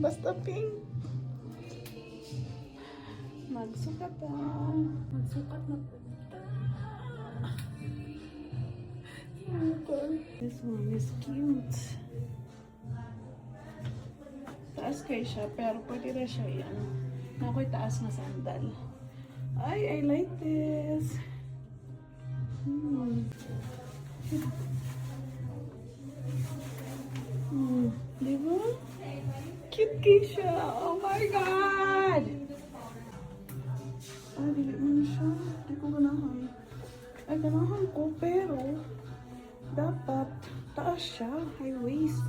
Basta pink. Magsukat na. Magsukat na po. Okay. This one is cute. Taas kayo siya, pero pwede na siya yan. Ako'y taas na sandal. I like this. Diba? Cute kayo siya. Oh my God! Ay, dili mo siya. Di ko ganahan. Ay, ganahan ko, pero dapat taas siya. High waist.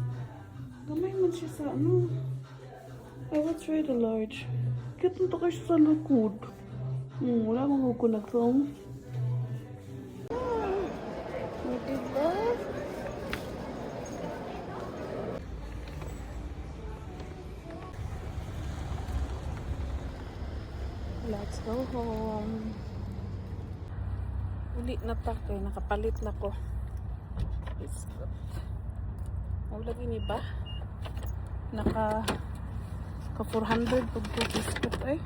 Gamay man siya sa ano. I will try the large. Cute na to kayo sa likod. Wala mong hukunag-song. Diba? Let's go home. Uli na takay. Nakapalit na ko. Biscuit. Wala gini ba? Naka 400 pag biscuit ay.